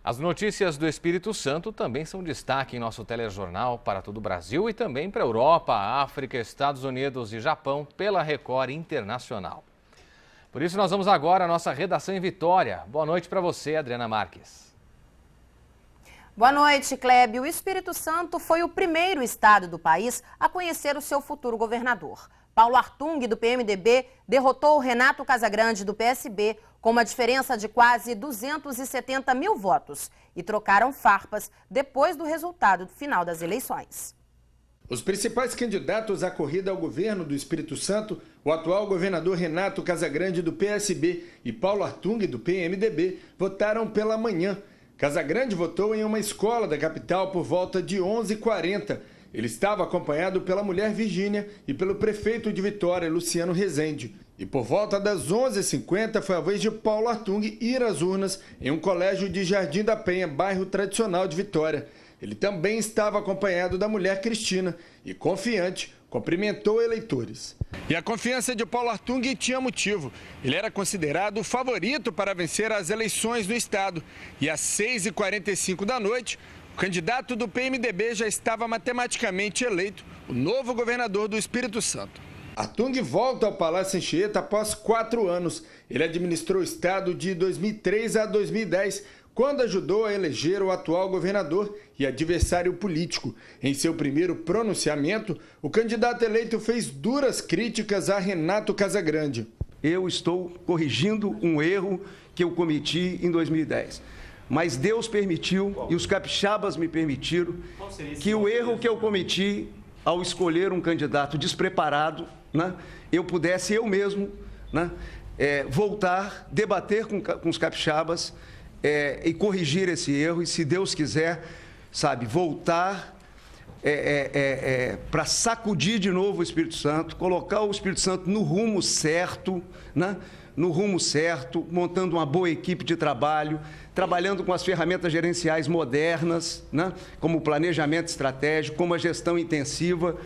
As notícias do Espírito Santo também são destaque em nosso telejornal para todo o Brasil e também para a Europa, África, Estados Unidos e Japão pela Record Internacional. Por isso nós vamos agora à nossa redação em Vitória. Boa noite para você, Adriana Marques. Boa noite, Clébio. O Espírito Santo foi o primeiro estado do país a conhecer o seu futuro governador. Paulo Artung, do PMDB, derrotou Renato Casagrande, do PSB, com uma diferença de quase 270 mil votos e trocaram farpas depois do resultado final das eleições. Os principais candidatos à corrida ao governo do Espírito Santo, o atual governador Renato Casagrande, do PSB, e Paulo Artung, do PMDB, votaram pela manhã. Casagrande votou em uma escola da capital por volta de 11h40. Ele estava acompanhado pela mulher Virgínia e pelo prefeito de Vitória, Luciano Rezende. E por volta das 11h50 foi a vez de Paulo Artung ir às urnas em um colégio de Jardim da Penha, bairro tradicional de Vitória. Ele também estava acompanhado da mulher Cristina e, confiante, cumprimentou eleitores. E a confiança de Paulo Artung tinha motivo. Ele era considerado o favorito para vencer as eleições no estado. E às 6h45 da noite, o candidato do PMDB já estava matematicamente eleito, o novo governador do Espírito Santo. Artung volta ao Palácio Anchieta após 4 anos. Ele administrou o estado de 2003 a 2010, quando ajudou a eleger o atual governador e adversário político. Em seu primeiro pronunciamento, o candidato eleito fez duras críticas a Renato Casagrande. Eu estou corrigindo um erro que eu cometi em 2010. Mas Deus permitiu e os capixabas me permitiram que o erro que eu cometi ao escolher um candidato despreparado, né, eu pudesse eu mesmo, né, voltar, debater com os capixabas e corrigir esse erro e, se Deus quiser, sabe, voltar para sacudir de novo o Espírito Santo, colocar o Espírito Santo no rumo certo, né? No rumo certo, montando uma boa equipe de trabalho, trabalhando com as ferramentas gerenciais modernas, né? Como o planejamento estratégico, como a gestão intensiva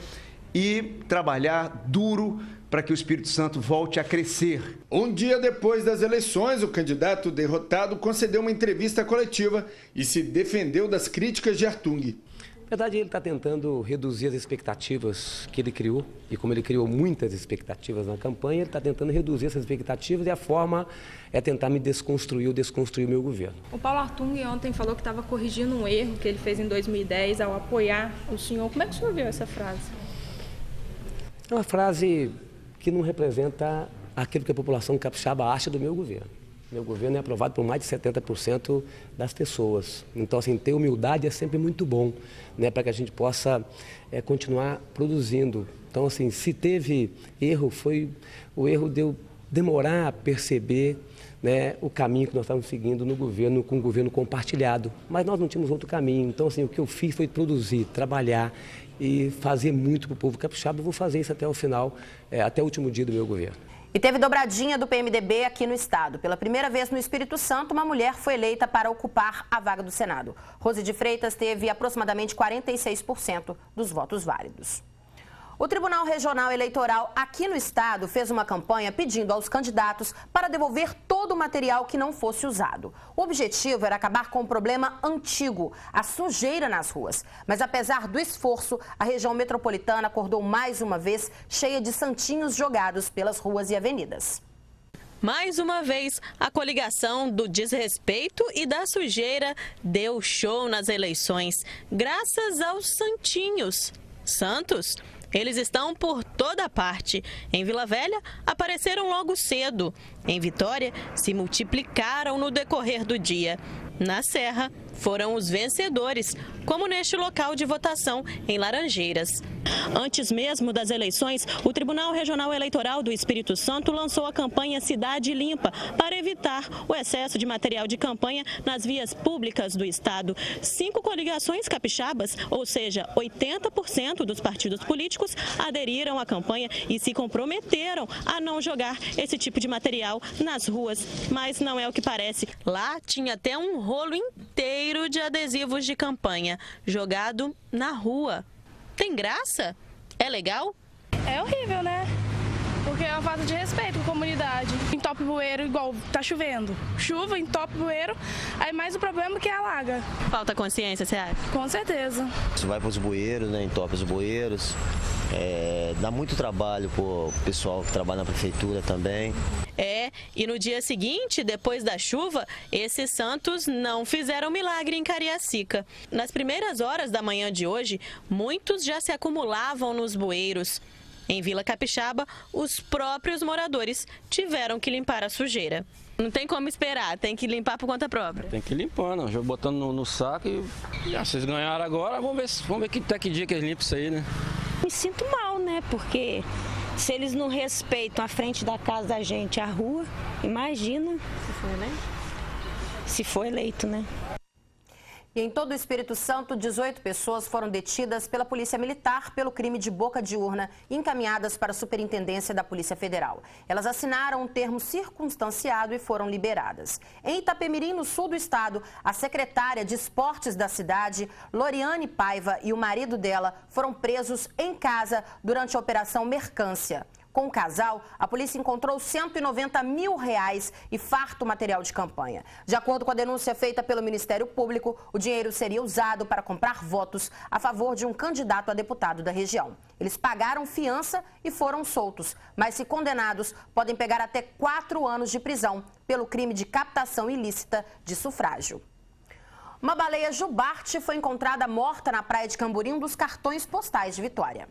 e trabalhar duro para que o Espírito Santo volte a crescer. Um dia depois das eleições, o candidato derrotado concedeu uma entrevista coletiva e se defendeu das críticas de Artung. Na verdade, ele está tentando reduzir as expectativas que ele criou, e como ele criou muitas expectativas na campanha, ele está tentando reduzir essas expectativas, e a forma é tentar me desconstruir ou desconstruir o meu governo. O Paulo Artung ontem falou que estava corrigindo um erro que ele fez em 2010 ao apoiar o senhor. Como é que o senhor viu essa frase? É uma frase que não representa aquilo que a população capixaba acha do meu governo. Meu governo é aprovado por mais de 70% das pessoas. Então, assim, ter humildade é sempre muito bom, né, para que a gente possa continuar produzindo. Então, assim, se teve erro, foi o erro de eu demorar a perceber, né, o caminho que nós estávamos seguindo no governo, com o governo compartilhado. Mas nós não tínhamos outro caminho. Então, assim, o que eu fiz foi produzir, trabalhar e fazer muito para o povo capixaba. Eu vou fazer isso até o final, até o último dia do meu governo. E teve dobradinha do PMDB aqui no estado. Pela primeira vez no Espírito Santo, uma mulher foi eleita para ocupar a vaga do Senado. Rose de Freitas teve aproximadamente 46% dos votos válidos. O Tribunal Regional Eleitoral aqui no estado fez uma campanha pedindo aos candidatos para devolver todo o material que não fosse usado. O objetivo era acabar com um problema antigo, a sujeira nas ruas. Mas apesar do esforço, a região metropolitana acordou mais uma vez cheia de santinhos jogados pelas ruas e avenidas. Mais uma vez, a coligação do desrespeito e da sujeira deu show nas eleições, graças aos santinhos. Santos? Eles estão por toda parte. Em Vila Velha, apareceram logo cedo. Em Vitória, se multiplicaram no decorrer do dia. Na Serra, foram os vencedores, como neste local de votação em Laranjeiras. Antes mesmo das eleições, o Tribunal Regional Eleitoral do Espírito Santo lançou a campanha Cidade Limpa para evitar o excesso de material de campanha nas vias públicas do estado. 5 coligações capixabas, ou seja, 80% dos partidos políticos, aderiram à campanha e se comprometeram a não jogar esse tipo de material nas ruas. Mas não é o que parece. Lá tinha até um rolo inteiro de adesivos de campanha jogado na rua. Tem graça? É legal? É horrível, né? Porque é uma falta de respeito com a comunidade. Entope bueiro igual tá chovendo. Chuva, entope o bueiro, aí mais o problema é que alaga. Falta consciência, você acha? Com certeza. Isso vai para os bueiros, né, entope os bueiros. Dá muito trabalho para o pessoal que trabalha na prefeitura também. E no dia seguinte, depois da chuva, esses santos não fizeram milagre em Cariacica. Nas primeiras horas da manhã de hoje, muitos já se acumulavam nos bueiros. Em Vila Capixaba, os próprios moradores tiveram que limpar a sujeira. Não tem como esperar, tem que limpar por conta própria. Tem que ir limpando, já botando no saco e vocês ganharam agora, vamos ver até que dia que eles limpam isso aí, né? Me sinto mal, né? Porque se eles não respeitam a frente da casa da gente, a rua, imagina se for eleito, né? E em todo o Espírito Santo, 18 pessoas foram detidas pela Polícia Militar pelo crime de boca de urna e encaminhadas para a Superintendência da Polícia Federal. Elas assinaram um termo circunstanciado e foram liberadas. Em Itapemirim, no sul do estado, a secretária de Esportes da cidade, Loriane Paiva, e o marido dela foram presos em casa durante a Operação Mercância. Com o casal, a polícia encontrou R$190 mil e farto material de campanha. De acordo com a denúncia feita pelo Ministério Público, o dinheiro seria usado para comprar votos a favor de um candidato a deputado da região. Eles pagaram fiança e foram soltos, mas se condenados, podem pegar até 4 anos de prisão pelo crime de captação ilícita de sufrágio. Uma baleia jubarte foi encontrada morta na praia de Camburi, um dos cartões postais de Vitória.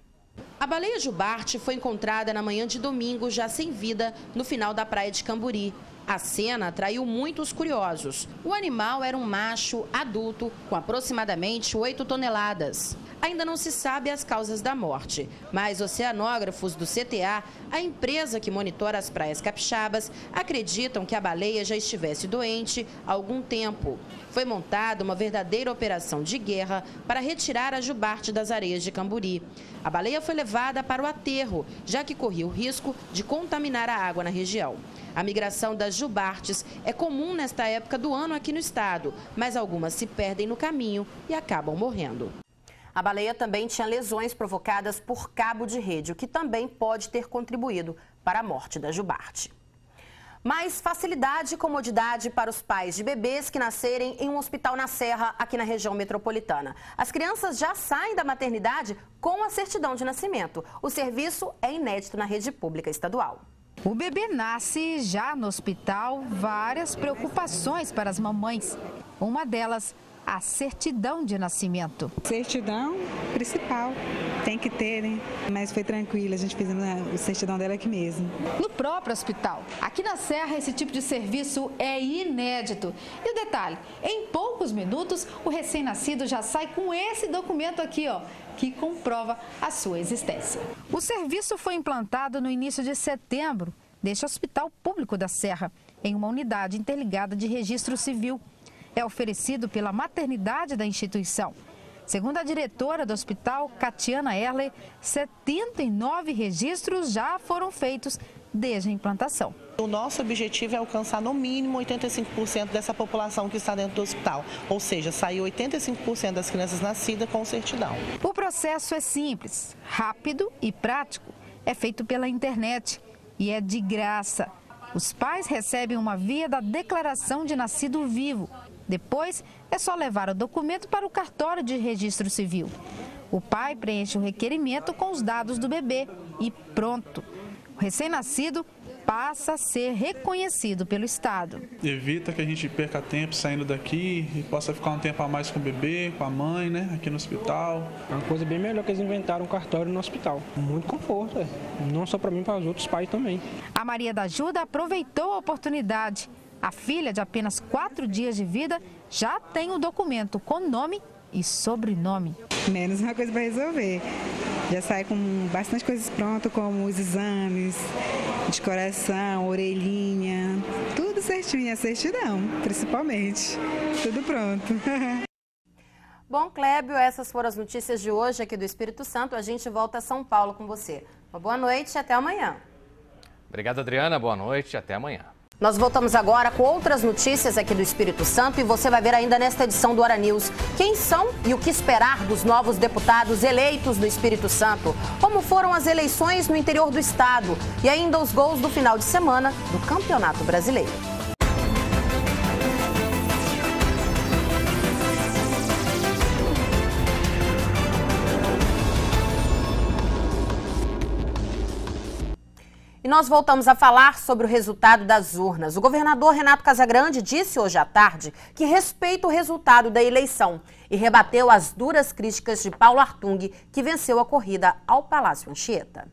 A baleia jubarte foi encontrada na manhã de domingo, já sem vida, no final da praia de Camburi. A cena atraiu muitos curiosos. O animal era um macho adulto com aproximadamente 8 toneladas. Ainda não se sabe as causas da morte, mas oceanógrafos do CTA, a empresa que monitora as praias capixabas, acreditam que a baleia já estivesse doente há algum tempo. Foi montada uma verdadeira operação de guerra para retirar a jubarte das areias de Camburi. A baleia foi levada para o aterro, já que corria o risco de contaminar a água na região. A migração das jubartes é comum nesta época do ano aqui no estado, mas algumas se perdem no caminho e acabam morrendo. A baleia também tinha lesões provocadas por cabo de rede, o que também pode ter contribuído para a morte da jubarte. Mais facilidade e comodidade para os pais de bebês que nascerem em um hospital na Serra, aqui na região metropolitana. As crianças já saem da maternidade com a certidão de nascimento. O serviço é inédito na rede pública estadual. O bebê nasce já no hospital, várias preocupações para as mamães. Uma delas, a certidão de nascimento. Certidão principal, tem que ter, né? Mas foi tranquilo, a gente fez a certidão dela aqui mesmo. No próprio hospital. Aqui na Serra, esse tipo de serviço é inédito. E o detalhe, em poucos minutos, o recém-nascido já sai com esse documento aqui, ó, que comprova a sua existência. O serviço foi implantado no início de setembro, deste Hospital Público da Serra, em uma unidade interligada de registro civil. É oferecido pela maternidade da instituição. Segundo a diretora do hospital, Catiana Erler, 79 registros já foram feitos desde a implantação. O nosso objetivo é alcançar no mínimo 85% dessa população que está dentro do hospital, ou seja, sair 85% das crianças nascidas com certidão. O processo é simples, rápido e prático. É feito pela internet e é de graça. Os pais recebem uma via da declaração de nascido vivo. Depois, é só levar o documento para o cartório de registro civil. O pai preenche o requerimento com os dados do bebê e pronto. O recém-nascido passa a ser reconhecido pelo Estado. Evita que a gente perca tempo saindo daqui e possa ficar um tempo a mais com o bebê, com a mãe, né, aqui no hospital. É uma coisa bem melhor que eles inventaram um cartório no hospital. Muito conforto, não só para mim, para os outros pais também. A Maria da Ajuda aproveitou a oportunidade. A filha, de apenas 4 dias de vida, já tem o documento com nome e sobrenome. Menos uma coisa para resolver. Já sai com bastante coisas prontas, como os exames de coração, orelhinha, tudo certinho, a certidão, principalmente. Tudo pronto. Bom, Clébio, essas foram as notícias de hoje aqui do Espírito Santo. A gente volta a São Paulo com você. Uma boa noite e até amanhã. Obrigado, Adriana. Boa noite e até amanhã. Nós voltamos agora com outras notícias aqui do Espírito Santo e você vai ver ainda nesta edição do Hora News quem são e o que esperar dos novos deputados eleitos no Espírito Santo, como foram as eleições no interior do estado e ainda os gols do final de semana do Campeonato Brasileiro. E nós voltamos a falar sobre o resultado das urnas. O governador Renato Casagrande disse hoje à tarde que respeita o resultado da eleição e rebateu as duras críticas de Paulo Artung, que venceu a corrida ao Palácio Anchieta.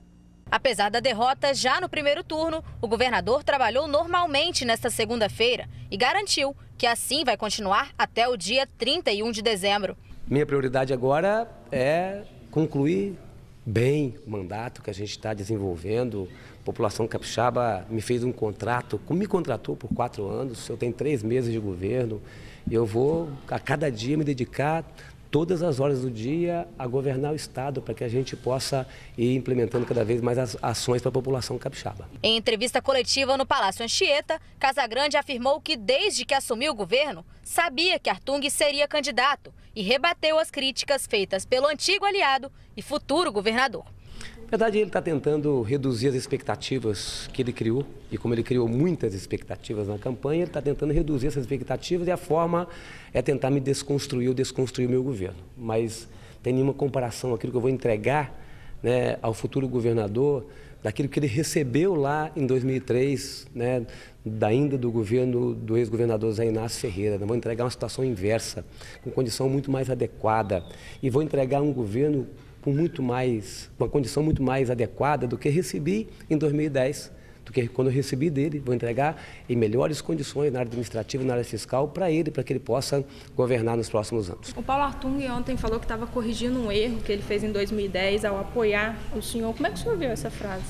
Apesar da derrota já no primeiro turno, o governador trabalhou normalmente nesta segunda-feira e garantiu que assim vai continuar até o dia 31 de dezembro. Minha prioridade agora é concluir bem o mandato que a gente está desenvolvendo. A população capixaba me fez um contrato, me contratou por 4 anos, eu tenho 3 meses de governo, eu vou a cada dia me dedicar todas as horas do dia a governar o estado para que a gente possa ir implementando cada vez mais as ações para a população capixaba. Em entrevista coletiva no Palácio Anchieta, Casagrande afirmou que desde que assumiu o governo, sabia que Artung seria candidato e rebateu as críticas feitas pelo antigo aliado e futuro governador. Na verdade, ele está tentando reduzir as expectativas que ele criou, e como ele criou muitas expectativas na campanha, ele está tentando reduzir essas expectativas e a forma é tentar me desconstruir ou desconstruir o meu governo. Mas tem nenhuma comparação aquilo que eu vou entregar, né, ao futuro governador, daquilo que ele recebeu lá em 2003, né, ainda do governo do ex-governador Zé Inácio Ferreira. Eu vou entregar uma situação inversa, com condição muito mais adequada, e vou entregar um governo com uma condição muito mais adequada do que recebi em 2010, do que quando eu recebi dele. Vou entregar em melhores condições na área administrativa e na área fiscal para ele, para que ele possa governar nos próximos anos. O Paulo Artung ontem falou que estava corrigindo um erro que ele fez em 2010 ao apoiar o senhor. Como é que o senhor viu essa frase?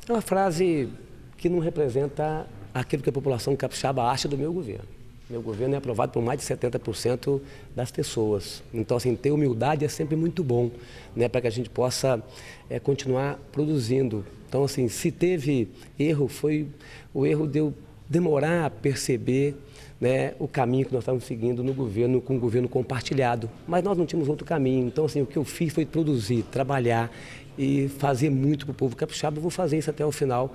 É uma frase que não representa aquilo que a população capixaba acha do meu governo. Meu governo é aprovado por mais de 70% das pessoas. Então, assim, ter humildade é sempre muito bom, né, para que a gente possa continuar produzindo. Então, assim, se teve erro, foi o erro de eu demorar a perceber, né, o caminho que nós estávamos seguindo no governo, com o governo compartilhado. Mas nós não tínhamos outro caminho. Então, assim, o que eu fiz foi produzir, trabalhar e fazer muito para o povo capixaba. Eu vou fazer isso até o final,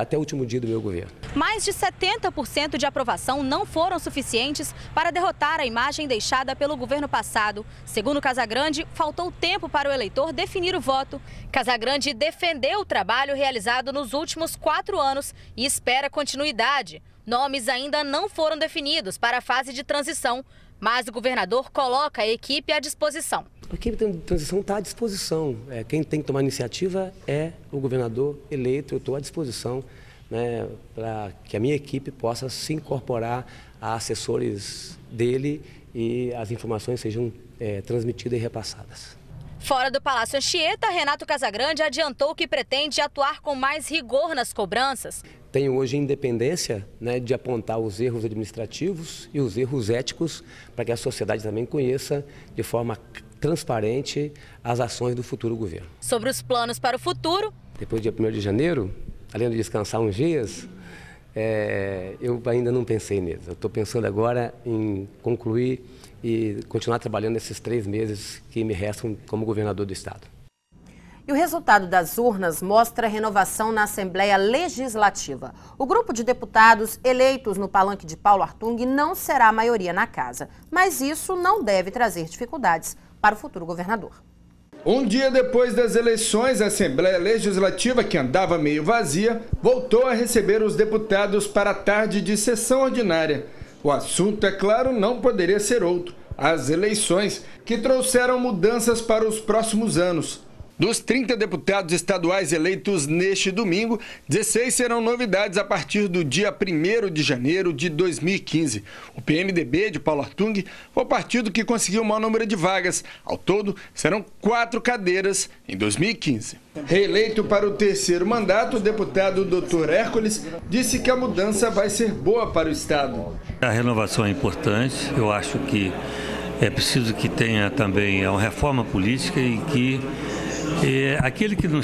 até o último dia do meu governo. Mais de 70% de aprovação não foram suficientes para derrotar a imagem deixada pelo governo passado. Segundo Casagrande, faltou tempo para o eleitor definir o voto. Casagrande defendeu o trabalho realizado nos últimos 4 anos e espera continuidade. Nomes ainda não foram definidos para a fase de transição, mas o governador coloca a equipe à disposição. A equipe de transição está à disposição. Quem tem que tomar iniciativa é o governador eleito. Eu estou à disposição, né, para que a minha equipe possa se incorporar a assessores dele e as informações sejam transmitidas e repassadas. Fora do Palácio Anchieta, Renato Casagrande adiantou que pretende atuar com mais rigor nas cobranças. Tenho hoje independência, né, de apontar os erros administrativos e os erros éticos para que a sociedade também conheça de forma transparente as ações do futuro governo. Sobre os planos para o futuro... Depois do dia 1º de janeiro, além de descansar uns dias, eu ainda não pensei nisso. Eu estou pensando agora em concluir e continuar trabalhando nesses 3 meses que me restam como governador do estado. E o resultado das urnas mostra a renovação na Assembleia Legislativa. O grupo de deputados eleitos no palanque de Paulo Artung não será a maioria na casa, mas isso não deve trazer dificuldades para o futuro governador. Um dia depois das eleições, a Assembleia Legislativa, que andava meio vazia, voltou a receber os deputados para a tarde de sessão ordinária. O assunto, é claro, não poderia ser outro: as eleições, que trouxeram mudanças para os próximos anos. Dos 30 deputados estaduais eleitos neste domingo, 16 serão novidades a partir do dia 1º de janeiro de 2015. O PMDB de Paulo Artung foi o partido que conseguiu o maior número de vagas. Ao todo, serão 4 cadeiras em 2015. Reeleito para o 3º mandato, o deputado Dr. Hércules disse que a mudança vai ser boa para o estado. A renovação é importante. Eu acho que é preciso que tenha também uma reforma política e que aquele que não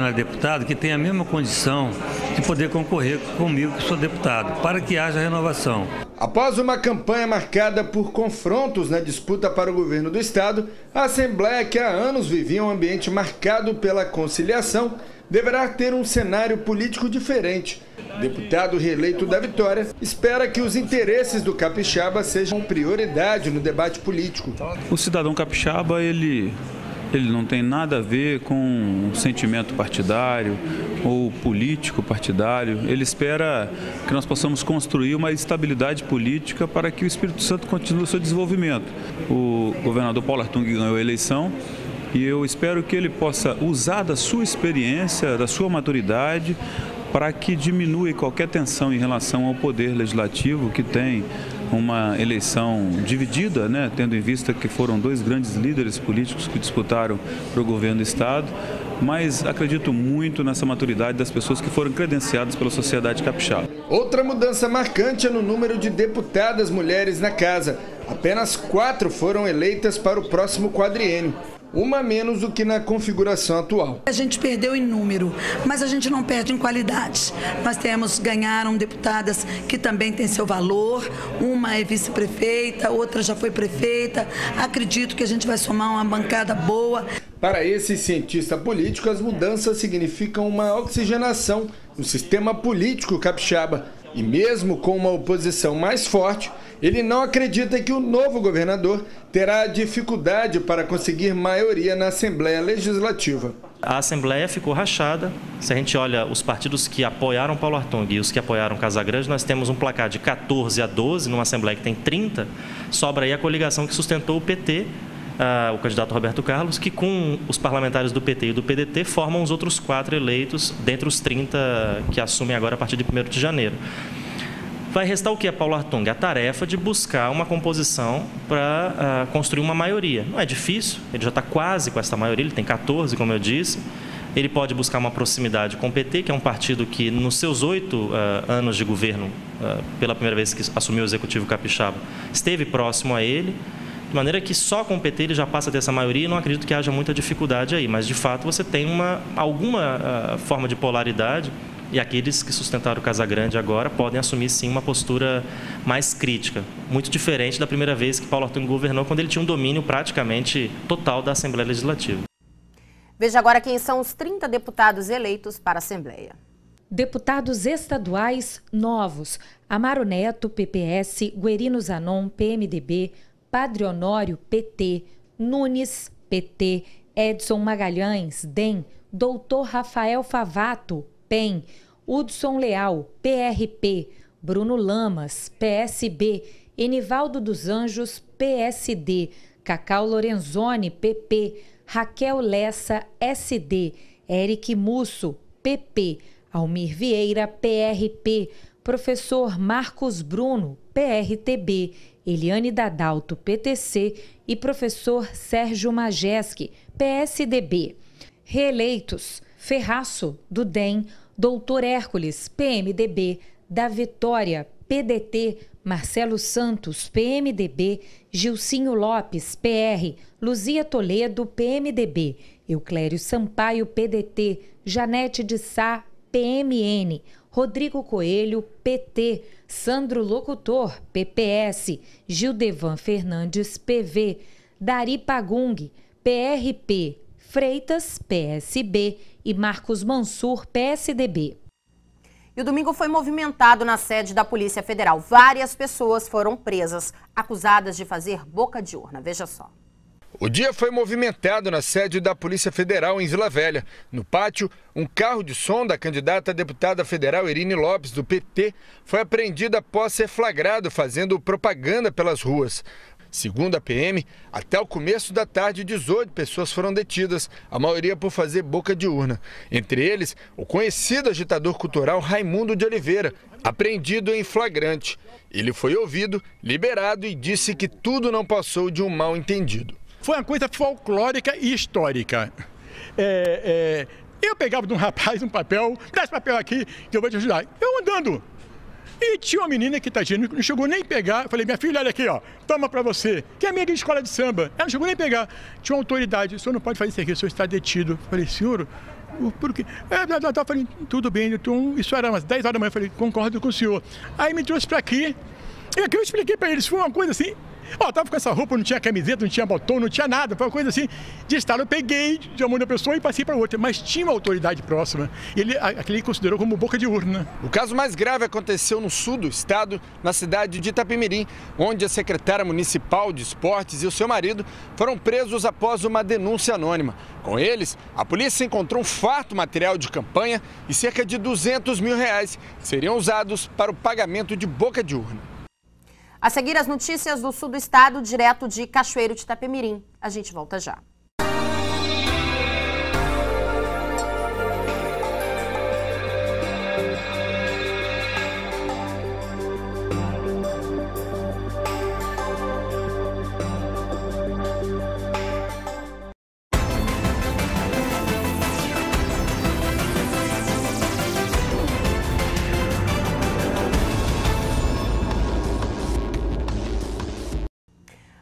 é deputado, que tem a mesma condição de poder concorrer comigo, que sou deputado, para que haja renovação. Após uma campanha marcada por confrontos na disputa para o governo do estado, a Assembleia, que há anos vivia um ambiente marcado pela conciliação, deverá ter um cenário político diferente. O deputado reeleito da Vitória espera que os interesses do capixaba sejam prioridade no debate político. O cidadão capixaba, ele não tem nada a ver com um sentimento partidário ou político partidário. Ele espera que nós possamos construir uma estabilidade política para que o Espírito Santo continue o seu desenvolvimento. O governador Paulo Artung ganhou a eleição e eu espero que ele possa usar da sua experiência, da sua maturidade, para que diminua qualquer tensão em relação ao poder legislativo, que tem uma eleição dividida, né, tendo em vista que foram dois grandes líderes políticos que disputaram para o governo do estado, mas acredito muito nessa maturidade das pessoas que foram credenciadas pela sociedade capixaba. Outra mudança marcante é no número de deputadas mulheres na casa. Apenas 4 foram eleitas para o próximo quadriênio. Uma menos do que na configuração atual. A gente perdeu em número, mas a gente não perde em qualidade. Nós ganharam deputadas que também têm seu valor, uma é vice-prefeita, outra já foi prefeita. Acredito que a gente vai somar uma bancada boa. Para esse cientista político, as mudanças significam uma oxigenação no sistema político capixaba. E mesmo com uma oposição mais forte, ele não acredita que o novo governador terá dificuldade para conseguir maioria na Assembleia Legislativa. A Assembleia ficou rachada. Se a gente olha os partidos que apoiaram Paulo Artung e os que apoiaram Casagrande, nós temos um placar de 14 a 12, numa Assembleia que tem 30. Sobra aí a coligação que sustentou o PT, o candidato Roberto Carlos, que com os parlamentares do PT e do PDT formam os outros 4 eleitos dentre os 30 que assumem agora a partir de 1º de janeiro. Vai restar o que é Paulo Artung? A tarefa de buscar uma composição para construir uma maioria. Não é difícil, ele já está quase com essa maioria, ele tem 14, como eu disse. Ele pode buscar uma proximidade com o PT, que é um partido que, nos seus 8 anos de governo, pela primeira vez que assumiu o Executivo Capixaba, esteve próximo a ele. De maneira que só com o PT ele já passa a ter essa maioria e não acredito que haja muita dificuldade aí. Mas, de fato, você tem alguma forma de polaridade e aqueles que sustentaram o Casagrande agora podem assumir, sim, uma postura mais crítica. Muito diferente da primeira vez que Paulo Artung governou, quando ele tinha um domínio praticamente total da Assembleia Legislativa. Veja agora quem são os 30 deputados eleitos para a Assembleia. Deputados estaduais novos: Amaro Neto, PPS, Guerino Zanon, PMDB, Padre Honório, PT, Nunes, PT, Edson Magalhães, DEM, Doutor Rafael Favato, PEN, Hudson Leal, PRP, Bruno Lamas, PSB, Enivaldo dos Anjos, PSD, Cacau Lorenzoni, PP, Raquel Lessa, SD, Eric Musso, PP, Almir Vieira, PRP, Professor Marcos Bruno, PRTB, Eliane Dadalto, PTC e Professor Sérgio Majeski, PSDB. Reeleitos: Ferraço, do DEM, Doutor Hércules, PMDB, da Vitória, PDT, Marcelo Santos, PMDB, Gilcinho Lopes, PR, Luzia Toledo, PMDB, Euclério Sampaio, PDT, Janete de Sá, PMN, Rodrigo Coelho, PT, Sandro Locutor, PPS, Gildevan Fernandes, PV, Dari Pagung, PRP, Freitas, PSB e Marcos Mansur, PSDB. E o domingo foi movimentado na sede da Polícia Federal. Várias pessoas foram presas, acusadas de fazer boca de urna. Veja só. O dia foi movimentado na sede da Polícia Federal em Vila Velha. No pátio, um carro de som da candidata a deputada federal Irine Lopes, do PT, foi apreendido após ser flagrado fazendo propaganda pelas ruas. Segundo a PM, até o começo da tarde, 18 pessoas foram detidas, a maioria por fazer boca de urna. Entre eles, o conhecido agitador cultural Raimundo de Oliveira, apreendido em flagrante. Ele foi ouvido, liberado e disse que tudo não passou de um mal-entendido. Foi uma coisa folclórica e histórica. Eu pegava de um rapaz um papel, dá esse papel aqui que eu vou te ajudar. Eu andando. E tinha uma menina que tadinha, não chegou nem a pegar. Eu falei, minha filha, olha aqui, ó, toma pra você. Que é amiga de escola de samba. Ela não chegou nem a pegar. Tinha uma autoridade, o senhor não pode fazer isso aqui, o senhor está detido. Eu falei, senhor, Por quê? Eu falei, tudo bem, então, isso era umas 10 horas da manhã, eu falei, concordo com o senhor. Aí me trouxe para aqui, e aqui eu expliquei para eles, foi uma coisa assim, tava com essa roupa, não tinha camiseta, não tinha botão, não tinha nada, foi uma coisa assim, de estado, eu peguei de uma mão da pessoa e passei para outra, mas tinha uma autoridade próxima, aquele considerou como boca de urna. O caso mais grave aconteceu no sul do estado, na cidade de Itapemirim, onde a secretária municipal de esportes e o seu marido foram presos após uma denúncia anônima. Com eles, a polícia encontrou um farto material de campanha e cerca de R$200 mil que seriam usados para o pagamento de boca de urna. A seguir, as notícias do sul do estado, direto de Cachoeiro de Itapemirim. A gente volta já.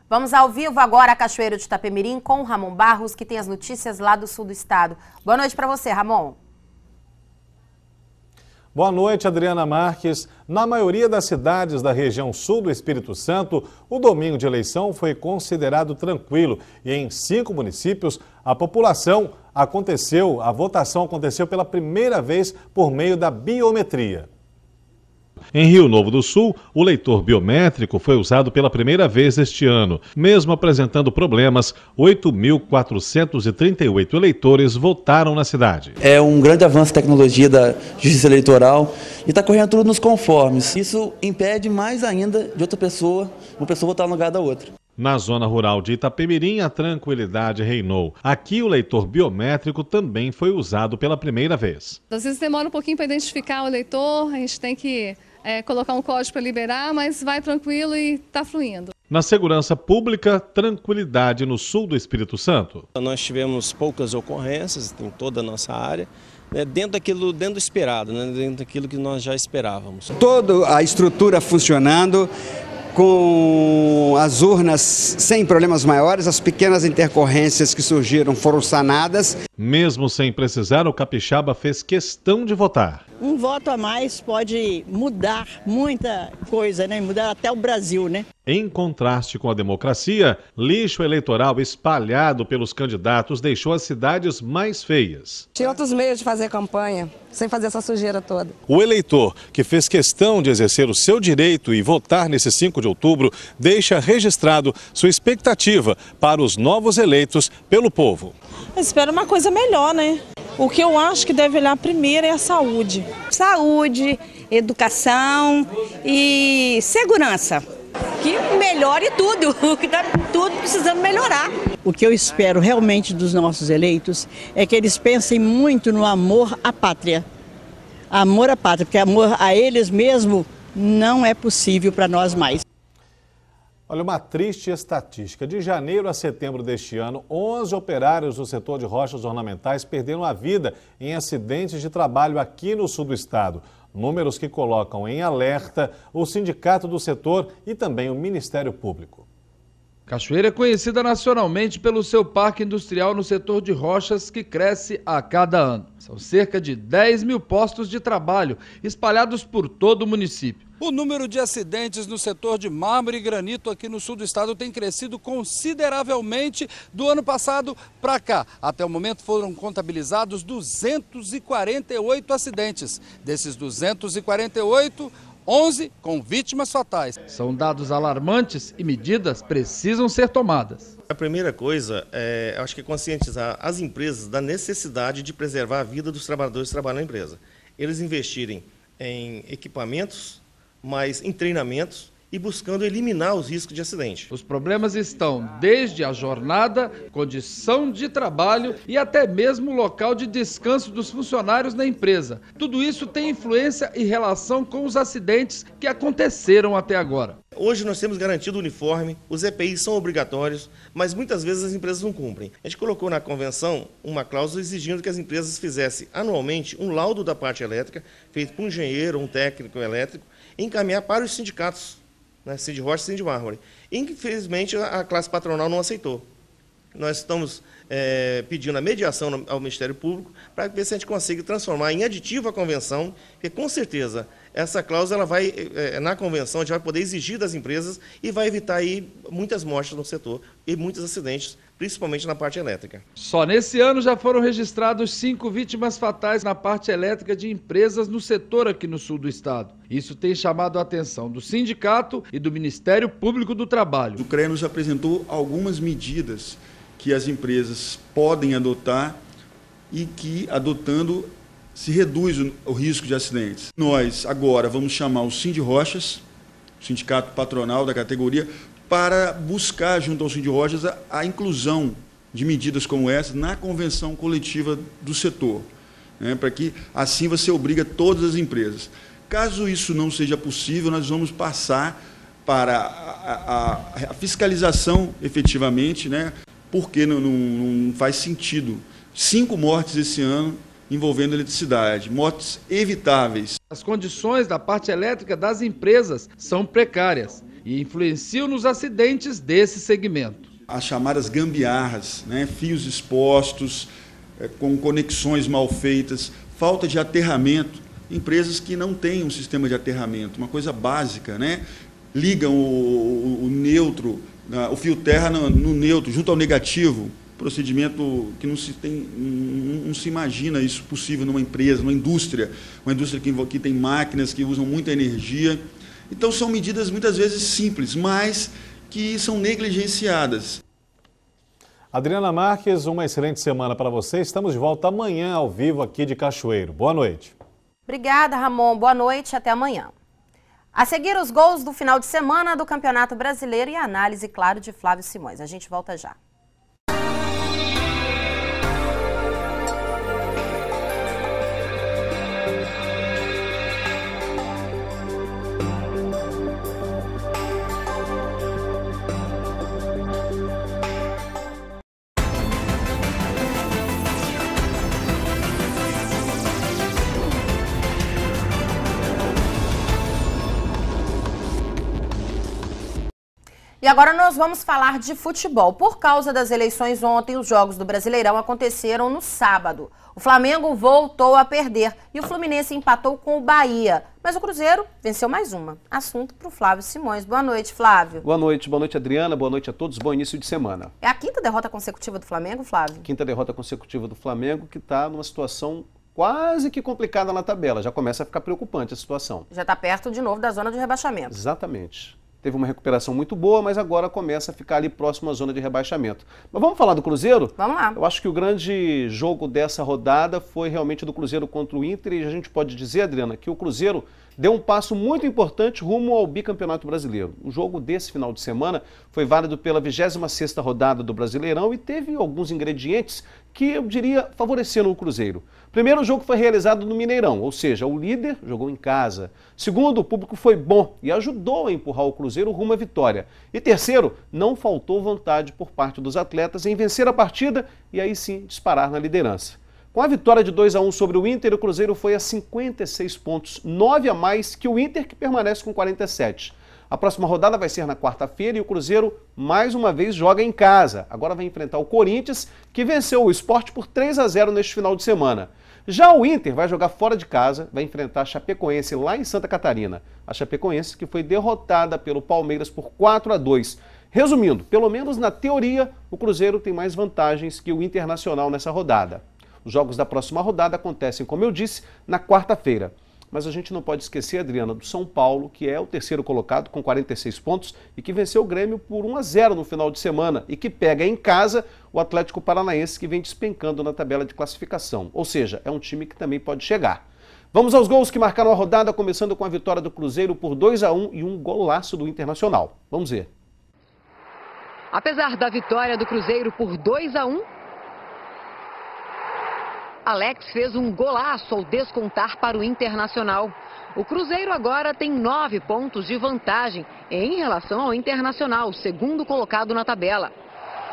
Vamos ao vivo agora a Cachoeiro de Itapemirim com o Ramon Barros, que tem as notícias lá do sul do estado. Boa noite para você, Ramon. Boa noite, Adriana Marques. Na maioria das cidades da região sul do Espírito Santo, o domingo de eleição foi considerado tranquilo e em 5 municípios a votação aconteceu pela primeira vez por meio da biometria. Em Rio Novo do Sul, o leitor biométrico foi usado pela primeira vez este ano. Mesmo apresentando problemas, 8.438 eleitores votaram na cidade. É um grande avanço da tecnologia da justiça eleitoral e está correndo tudo nos conformes. Isso impede mais ainda de uma pessoa votar no lugar da outra. Na zona rural de Itapemirim, a tranquilidade reinou. Aqui, o leitor biométrico também foi usado pela primeira vez. Às vezes demora um pouquinho para identificar o eleitor, a gente tem que colocar um código para liberar, mas vai tranquilo e está fluindo. Na segurança pública, tranquilidade no sul do Espírito Santo. Nós tivemos poucas ocorrências em toda a nossa área, dentro do esperado, dentro daquilo que nós já esperávamos. Toda a estrutura funcionando, com as urnas sem problemas maiores, as pequenas intercorrências que surgiram foram sanadas. Mesmo sem precisar, o capixaba fez questão de votar. Um voto a mais pode mudar muita coisa, mudar até o Brasil, Em contraste com a democracia, lixo eleitoral espalhado pelos candidatos deixou as cidades mais feias. Tinha outros meios de fazer campanha, sem fazer essa sujeira toda. O eleitor, que fez questão de exercer o seu direito e votar nesse 5 de outubro, deixa registrado sua expectativa para os novos eleitos pelo povo. Eu espero uma coisa melhor, O que eu acho que deve olhar primeiro é a saúde. Saúde, educação e segurança. Que melhore tudo, que está tudo precisando melhorar. O que eu espero realmente dos nossos eleitos é que eles pensem muito no amor à pátria. Amor à pátria, porque amor a eles mesmo não é possível para nós mais. Olha, uma triste estatística. De janeiro a setembro deste ano, 11 operários do setor de rochas ornamentais perderam a vida em acidentes de trabalho aqui no sul do estado. Números que colocam em alerta o sindicato do setor e também o Ministério Público. Cachoeira é conhecida nacionalmente pelo seu parque industrial no setor de rochas que cresce a cada ano. São cerca de 10 mil postos de trabalho espalhados por todo o município. O número de acidentes no setor de mármore e granito aqui no sul do estado tem crescido consideravelmente do ano passado para cá. Até o momento foram contabilizados 248 acidentes. Desses 248, 11 com vítimas fatais. São dados alarmantes e medidas precisam ser tomadas. A primeira coisa acho que é conscientizar as empresas da necessidade de preservar a vida dos trabalhadores que trabalham na empresa. Eles investirem em equipamentos, mas em treinamentos e buscando eliminar os riscos de acidente. Os problemas estão desde a jornada, condição de trabalho e até mesmo o local de descanso dos funcionários na empresa. Tudo isso tem influência e relação com os acidentes que aconteceram até agora. Hoje nós temos garantido o uniforme, os EPIs são obrigatórios, mas muitas vezes as empresas não cumprem. A gente colocou na convenção uma cláusula exigindo que as empresas fizessem anualmente um laudo da parte elétrica, feito por um engenheiro ou um técnico elétrico, e encaminhar para os sindicatos, Cindy Rocha e Cindy Mármore. Infelizmente, a classe patronal não aceitou. Nós estamos pedindo a mediação ao Ministério Público para ver se a gente consegue transformar em aditivo a convenção, porque com certeza essa cláusula ela vai, na convenção, a gente vai poder exigir das empresas e vai evitar aí muitas mortes no setor e muitos acidentes, principalmente na parte elétrica. Só nesse ano já foram registrados 5 vítimas fatais na parte elétrica de empresas no setor aqui no sul do estado. Isso tem chamado a atenção do sindicato e do Ministério Público do Trabalho. O CREA nos apresentou algumas medidas que as empresas podem adotar e que, adotando, se reduz o risco de acidentes. Nós agora vamos chamar o Sindirochas, o sindicato patronal da categoria, para buscar, junto ao Sindirochas, a inclusão de medidas como essa na convenção coletiva do setor, né, para que assim você obriga todas as empresas. Caso isso não seja possível, nós vamos passar para a fiscalização efetivamente, né, porque não faz sentido. 5 mortes esse ano envolvendo eletricidade, mortes evitáveis. As condições da parte elétrica das empresas são precárias e influenciam nos acidentes desse segmento. As chamadas gambiarras, né, fios expostos, com conexões mal feitas, falta de aterramento, empresas que não têm um sistema de aterramento, uma coisa básica, né, ligam o neutro, o fio terra no neutro, junto ao negativo, procedimento que não se imagina isso possível numa empresa, numa indústria, que tem máquinas que usam muita energia. Então são medidas muitas vezes simples, mas que são negligenciadas. Adriana Marques, uma excelente semana para você. Estamos de volta amanhã ao vivo aqui de Cachoeiro. Boa noite. Obrigada, Ramon. Boa noite, até amanhã. A seguir, os gols do final de semana do Campeonato Brasileiro e a análise, claro, de Flávio Simões. A gente volta já. E agora nós vamos falar de futebol. Por causa das eleições ontem, os jogos do Brasileirão aconteceram no sábado. O Flamengo voltou a perder e o Fluminense empatou com o Bahia. Mas o Cruzeiro venceu mais uma. Assunto para o Flávio Simões. Boa noite, Flávio. Boa noite, Adriana. Boa noite a todos. Bom início de semana. É a 5ª derrota consecutiva do Flamengo, Flávio? 5ª derrota consecutiva do Flamengo, que está numa situação quase que complicada na tabela. Já começa a ficar preocupante a situação. Já está perto de novo da zona de rebaixamento. Exatamente. Teve uma recuperação muito boa, mas agora começa a ficar ali próximo à zona de rebaixamento. Mas vamos falar do Cruzeiro? Vamos lá. Eu acho que o grande jogo dessa rodada foi realmente do Cruzeiro contra o Inter, e a gente pode dizer, Adriana, que o Cruzeiro deu um passo muito importante rumo ao bicampeonato brasileiro. O jogo desse final de semana foi válido pela 26ª rodada do Brasileirão e teve alguns ingredientes que eu diria favoreceram o Cruzeiro. Primeiro, o jogo foi realizado no Mineirão, ou seja, o líder jogou em casa. Segundo, o público foi bom e ajudou a empurrar o Cruzeiro rumo à vitória. E terceiro, não faltou vontade por parte dos atletas em vencer a partida e aí sim disparar na liderança. Com a vitória de 2-1 sobre o Inter, o Cruzeiro foi a 56 pontos, 9 a mais que o Inter, que permanece com 47. A próxima rodada vai ser na quarta-feira e o Cruzeiro, mais uma vez, joga em casa. Agora vai enfrentar o Corinthians, que venceu o Sport por 3-0 neste final de semana. Já o Inter vai jogar fora de casa, vai enfrentar a Chapecoense lá em Santa Catarina. A Chapecoense que foi derrotada pelo Palmeiras por 4-2. Resumindo, pelo menos na teoria, o Cruzeiro tem mais vantagens que o Internacional nessa rodada. Os jogos da próxima rodada acontecem, como eu disse, na quarta-feira. Mas a gente não pode esquecer, Adriana, do São Paulo, que é o terceiro colocado com 46 pontos e que venceu o Grêmio por 1-0 no final de semana e que pega em casa o Atlético Paranaense, que vem despencando na tabela de classificação. Ou seja, é um time que também pode chegar. Vamos aos gols que marcaram a rodada, começando com a vitória do Cruzeiro por 2-1 e um golaço do Internacional. Vamos ver. Apesar da vitória do Cruzeiro por 2-1, Alex fez um golaço ao descontar para o Internacional. O Cruzeiro agora tem 9 pontos de vantagem em relação ao Internacional, segundo colocado na tabela.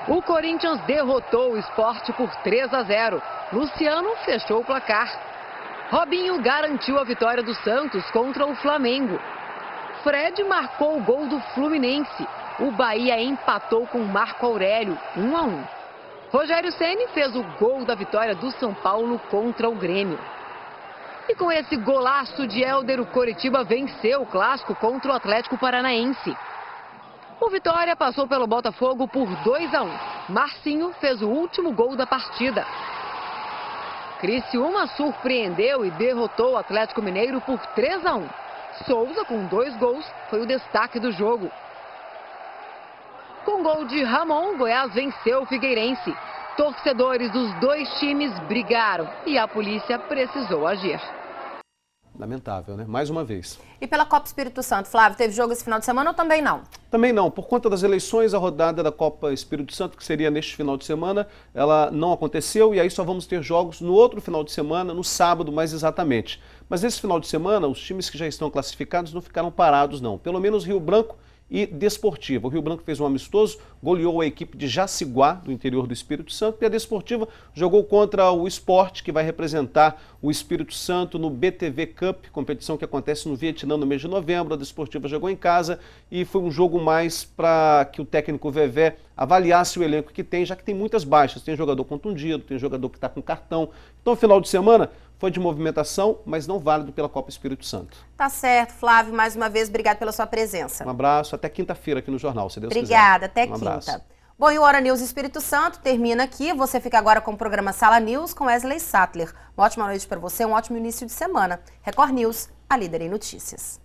O Corinthians derrotou o Sport por 3-0. Luciano fechou o placar. Robinho garantiu a vitória do Santos contra o Flamengo. Fred marcou o gol do Fluminense. O Bahia empatou com Marco Aurélio, 1-1. Rogério Ceni fez o gol da vitória do São Paulo contra o Grêmio. E com esse golaço de Hélder, o Coritiba venceu o clássico contra o Atlético Paranaense. O Vitória passou pelo Botafogo por 2-1. Marcinho fez o último gol da partida. Criciúma surpreendeu e derrotou o Atlético Mineiro por 3-1. Souza, com 2 gols, foi o destaque do jogo. Com gol de Ramon, Goiás venceu o Figueirense. Torcedores dos 2 times brigaram e a polícia precisou agir. Lamentável, né? Mais uma vez. E pela Copa Espírito Santo, Flávio, teve jogo esse final de semana ou também não? Também não. Por conta das eleições, a rodada da Copa Espírito Santo, que seria neste final de semana, ela não aconteceu e aí só vamos ter jogos no outro final de semana, no sábado mais exatamente. Mas nesse final de semana, os times que já estão classificados não ficaram parados não. Pelo menos Rio Branco e Desportiva. O Rio Branco fez um amistoso, goleou a equipe de Jaciguá, do interior do Espírito Santo, e a Desportiva jogou contra o Sport, que vai representar o Espírito Santo no BTV Cup, competição que acontece no Vietnã no mês de novembro. A Desportiva jogou em casa e foi um jogo mais para que o técnico Vevé avaliasse o elenco que tem, já que tem muitas baixas. Tem jogador contundido, tem jogador que está com cartão. Então, final de semana foi de movimentação, mas não válido pela Copa Espírito Santo. Tá certo, Flávio. Mais uma vez, obrigado pela sua presença. Um abraço. Até quinta-feira aqui no Jornal, se Deus Obrigada, quiser. até quinta. Bom, e o Hora News Espírito Santo termina aqui. Você fica agora com o programa Sala News com Wesley Sattler. Uma ótima noite para você, um ótimo início de semana. Record News, a líder em notícias.